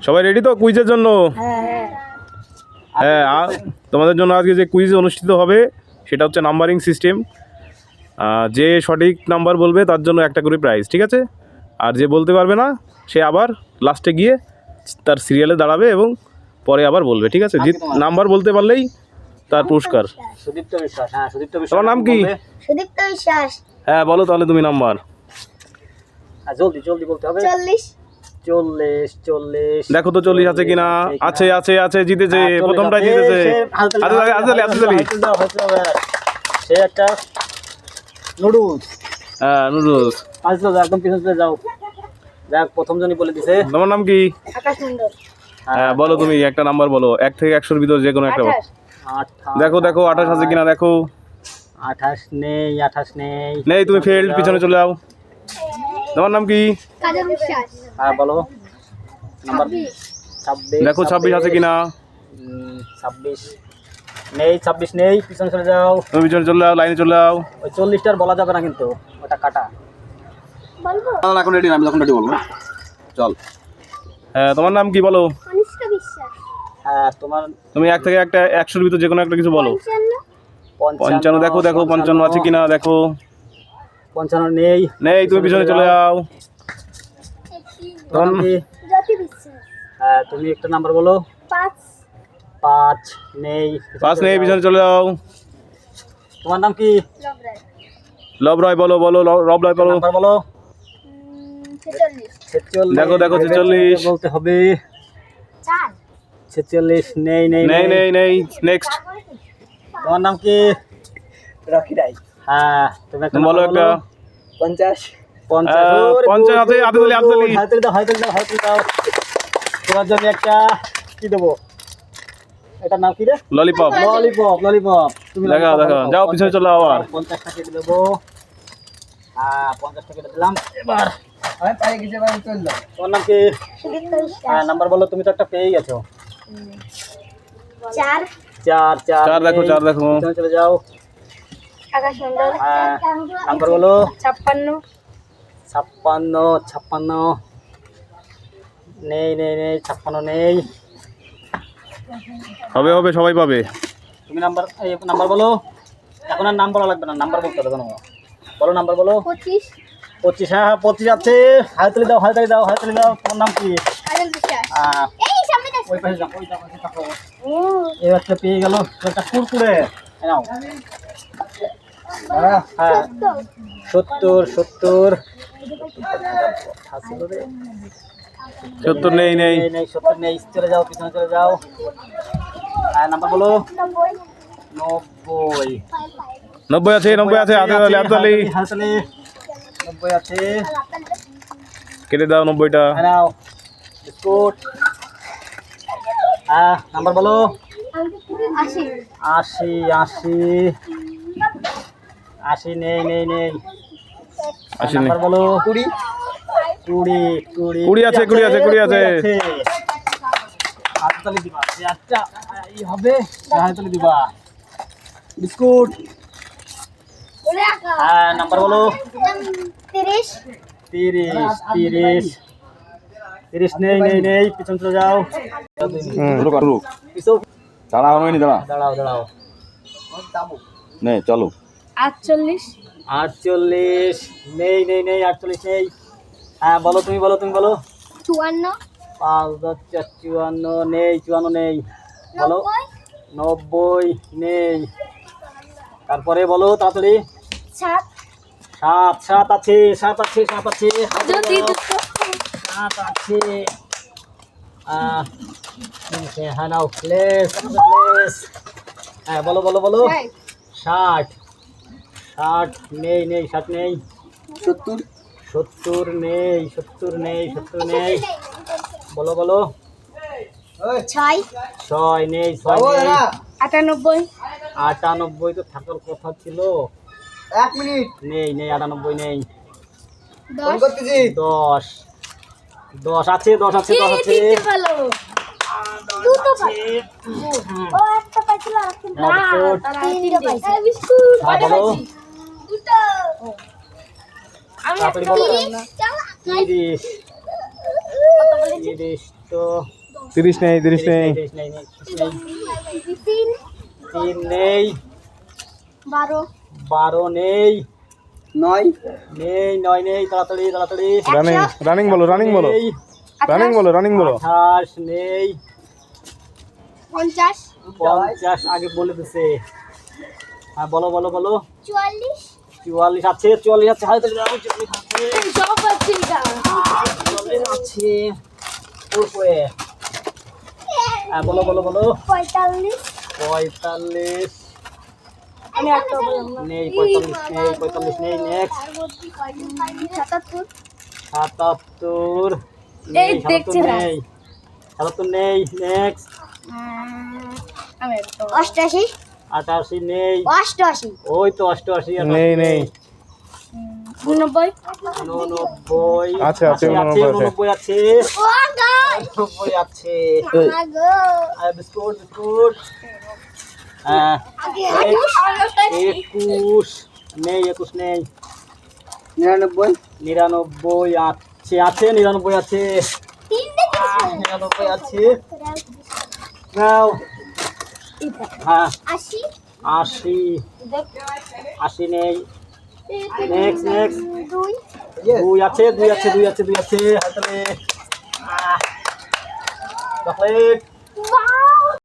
সবাই রেডি তো কুইজের জন্য? হ্যাঁ, তোমাদের জন্য আজকে যে কুইজ অনুষ্ঠিত হবে সেটা হচ্ছে নাম্বারিং সিস্টেম। যে সঠিক নাম্বার বলবে তার জন্য একটা করে প্রাইজ, ঠিক আছে? আর যে বলতে পারবে না সে আবার লাস্টে গিয়ে তার সিরিয়ালে দাঁড়াবে এবং পরে আবার বলবে, ঠিক আছে? নাম্বার বলতে পারলেই তার পুরস্কার। সুদীপ্ত বিশ্বাস। হ্যাঁ, সুদীপ্ত বিশ্বাস। তোমার নাম কি? সুদীপ্ত বিশ্বাস। হ্যাঁ বলো তাহলে তুমি নাম্বার। জলদি জলদি বলতে হবে। 40 40 দেখো তো 40 আছে কিনা। আছে আছে আছে, জিতেছে, প্রথমটাই জিতেছে। সে একটা নুডলস। হ্যাঁ নুডলস। আসলো একদম পিছন চলে যাও। দেখ প্রথম জনই বলে দিছে। তোমার নাম কি? আকাশ মণ্ডল। হ্যাঁ বলো তুমি একটা নাম্বার বলো, 1 থেকে 100 এর ভিতর যে কোনো একটা। 28। দেখো দেখো 28 আছে কিনা দেখো। 28 নেই, 28 নেই। নেই, তুমি ফেল্ড, পিছনে চলে যাও। তোমার নাম কি? কাজল বিশ্বাস। হ্যাঁ বলো নাম্বার। 26। দেখো 26 আছে কিনা। 26 নেই, 26 নেই, পিছনে চলে যাও। তুমি পিছনে চলে যাও, লাইনে চলে যাও। ওই 40টার বলা যাবে না কিন্তু, ওটা কাটা। বলবো? এখন রেডি না, আমি যখন রেডি বলবো। চল। হ্যাঁ তোমার নাম কি বলো? কনিষ্কা বিশ্বাস। হ্যাঁ তোমার। তুমি 1 থেকে 100 এর ভিতর যে কোনো একটা কিছু বলো। 55 দেখো দেখো 55 আছে কিনা দেখো। 55 নেই। নেই, তুমি পিছনে চলে যাও। তোমার নাম কি? জ্যোতি বিশ্বাস। হ্যাঁ তুমি একটা নাম্বার বলো। 5 নেই। 5 নেই, পিছনে চলে যাও। তোমার নাম কি? লবরাজ। লব রয় বলো বলো, রব রয় বলো। নাম্বার বলো। 46 46 দেখো দেখো 46 বলতে হবে। 4 46 নেই নেই নেই নেই নেই। নেক্সট তোমার নাম কি? রকি রাই। হ্যাঁ তুমি একটা বলো একটা। 50 50 আছে, হাততালি হাততালি। হাততালি দাও, হাততালি দাও, হাততালি দাও। তোমার জন্য একটা কি দেবো? এটার নাম কি রে? ললিপপ। ললিপপ। ললিপপ তুমি দেখা দেখা, যাও পিছনে চলে যাও আবার। 50 টাকা কেটে দেবো। হ্যাঁ 50 টাকা কেটে দিলাম। এবার আমি পাই গেছি, এবার চললো। তোমার নাম কি? সুদীপ্ত বিশ্বাস। হ্যাঁ নাম্বার বলো, তুমি তো একটা পেয়ে গেছো। 4 4 4 দেখো, 4 দেখো। পিছনে চলে যাও। আকাশ মণ্ডল। হ্যাঁ নাম্বার বলো। 56 56 নেই নেই নেই, 56 নেই। হবে হবে, সবাই পাবে। তুমি নাম্বার বলো। এখন আর নাম বলা লাগবে না, নাম্বার বলতে হবে। বলো নাম্বার বলো। 25 25। হ্যাঁ 25 আছে। হাততালি দাও, হাততালি দাও, হাততালি দাও। তোমার নাম কি? কাজল বিশ্বাস। এই সামনে যাও। ওই পাশে যাও, ওই পাশে থাকো। এই একটা পেয়ে গেল, একটা কুরকুরে। নাও। হ্যাঁ 70 70 নেই নেই। নেই 70 নেই, চলে যাও, পিছনে চলে যাও। হ্যাঁ নাম্বার বলো। 90 90 আছে, 90 আছে, হাততালি হাততালি। হাততালি। 90 আছে। কেটে দাও 90টা। নাও বিস্কুট। হ্যাঁ নাম্বার বলো। 80 80 80 নেই নেই নেই। 80 নেই। নাম্বার বলো। 20 আছে, 20 আছে, 20 আছে। হাততালি দিবা। আচ্ছা এই হবে, হাততালি দিবা। বিস্কুট। হ্যাঁ নাম্বার বলো। 30 30 নেই নেই নেই, পিছন চলে যাও। দাঁড়া হয়নি, দাঁড়া দাঁড়াও দাঁড়াও। নে চলো। 48 48 নেই নেই নেই, 48 নেই। হ্যাঁ বলো, তুমি বলো, তুমি বলো। 54 5 10 54 নেই, 54 নেই। বলো। 90 নেই। তারপরে বলো তাড়াতাড়ি। 7 7 আছে, 7 আছে, 7 আছে। যদি 7 আছে। হ্যাঁ নাও প্লেস। হ্যাঁ বলো বলো বলো। 60 নেই নেই, 60 নেই। 70 নেই, 70 নেই, 70 নেই। বলো বলো। 6 নেই, 6 নেই। 98 98 তো থাকার কথা ছিল। 1 মিনিট নেই নেই, 98 নেই। 10 10 আছে, 10 আছে, 10 আছে। দুটো পাই। ও একটা পাইছিল আর একটা না, তারা তিনটা পাইছে। বিস্কুট হ্যাঁ বলো। দুটো আমি তাড়াতাড়ি বলো। 30 30 কত বলেছি? 30 তো 30 নেই, 30 নেই। 30 নেই, তিন 3 নেই, 12 12 নেই, 9 নেই, 9 নেই, তাড়াতাড়ি তাড়াতাড়ি। রানিং, রানিং বলো, রানিং বলো, নেই, রানিং বলো, রানিং বলো। 28 নেই, 50 50 আগে বলে দিছে। হ্যাঁ বলো বলো বলো। 44 44 আছে, 44 আছে, হাতে দাও, 44 আছে, সব আছে এটা 44 আছে। উপরে হ্যাঁ বলো বলো বলো। 45 45 আমি একটা বললাম না নেই, 45 নেই, 45 নেই। নেক্সট 77 77 এই দেখছি না। নেই, 77 নেই। নেক্সট আমি 88 88 নেই, 88 ওই তো 88 নেই, নেই। 89 89 আছে, আছে, 89 আছে। 89 আছে, ও গাই 89 আছে। আগো আর বিস্কুট বিস্কুট হ্যাঁ 21 নেই, 21 নেই, 99 99 আছে, আছে 99 আছে, তিন দেখি 99 আছে। নাও হ্যাঁ 80 80 80 নেই। নেক্সট নেক্সট 2 2 আছে, 2 আছে, 2 আছে, 2 আছে। হাতলে চকলেট